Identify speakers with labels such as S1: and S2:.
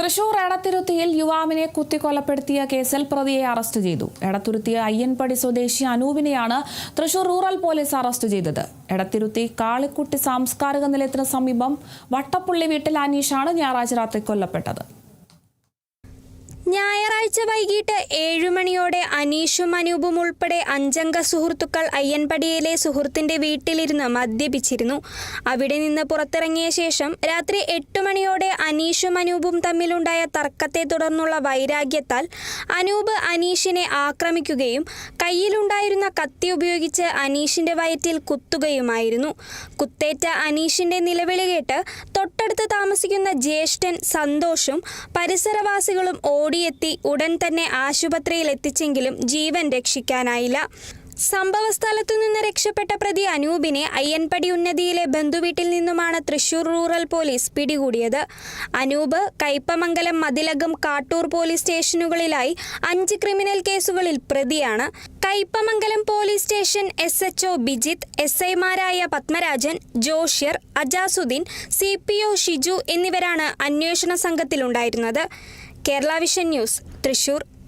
S1: തൃശൂർ എടത്തുരുത്തിയിൽ യുവാവിനെ കുത്തിക്കൊലപ്പെടുത്തിയ കേസിൽ പ്രതിയെ അറസ്റ്റ് ചെയ്തു. എടത്തുരുത്തി അയ്യൻപടി സ്വദേശി അനൂപിനെയാണ് തൃശൂർ റൂറൽ പോലീസ് അറസ്റ്റ് ചെയ്തത്. എടത്തുരുത്തി കാളിക്കുട്ടി സാംസ്കാരിക നിലയത്തിന് സമീപം വട്ടപ്പുള്ളി വീട്ടിൽ അനീഷാണ് ഞായറാഴ്ച രാത്രി കൊല്ലപ്പെട്ടത്.
S2: ഞായറാഴ്ച വൈകിട്ട് 7 മണിയോടെ അനീഷും അനൂപും ഉൾപ്പെടെ 5 അംഗ സുഹൃത്തുക്കൾ അയ്യൻപടിയിലെ സുഹൃത്തിന്റെ വീട്ടിലിരുന്ന് മദ്യപിച്ചിരുന്നു. അവിടെ നിന്ന് പുറത്തിറങ്ങിയ ശേഷം രാത്രി 8 മണിയോടെ അനീഷും അനൂപും തമ്മിലുണ്ടായ തർക്കത്തെ തുടർന്നുള്ള വൈരാഗ്യത്താൽ അനൂപ് അനീഷിനെ ആക്രമിക്കുകയും കയ്യിലുണ്ടായിരുന്ന കത്തി ഉപയോഗിച്ച് അനീഷിന്റെ വയറ്റിൽ കുത്തുകയുമായിരുന്നു. കുത്തേറ്റ അനീഷിന്റെ നിലവിളി കേട്ട് തൊട്ടടുത്ത് താമസിക്കുന്ന ജ്യേഷ്ഠൻ സന്തോഷും പരിസരവാസികളും ഓടിയെത്തി ഉടൻ തന്നെ ആശുപത്രിയിൽ എത്തിച്ചെങ്കിലും ജീവൻ രക്ഷിക്കാനായില്ല. സംഭവസ്ഥലത്തു നിന്ന് രക്ഷപ്പെട്ട പ്രതി അനൂപിനെ അയ്യൻപടി ഉന്നതിയിലെ ബന്ധുവീട്ടിൽ നിന്നുമാണ് തൃശൂർ റൂറൽ പോലീസ് പിടികൂടിയത്. അനൂപ് കയ്പമംഗലം, മതിലകം, കാട്ടൂർ പോലീസ് സ്റ്റേഷനുകളിലായി 5 ക്രിമിനൽ കേസുകളിൽ പ്രതിയാണ്. Kaipamangalam police station SHO Bijith, SIമാരായ പത്മരാജൻ, ജോഷ്യർ, അജാസുദ്ദീൻ, CPO ഷിജു എന്നിവരാണ് അന്വേഷണ സംഘത്തിലുണ്ടായിരുന്നത്. Kerala vision news, Thrissur.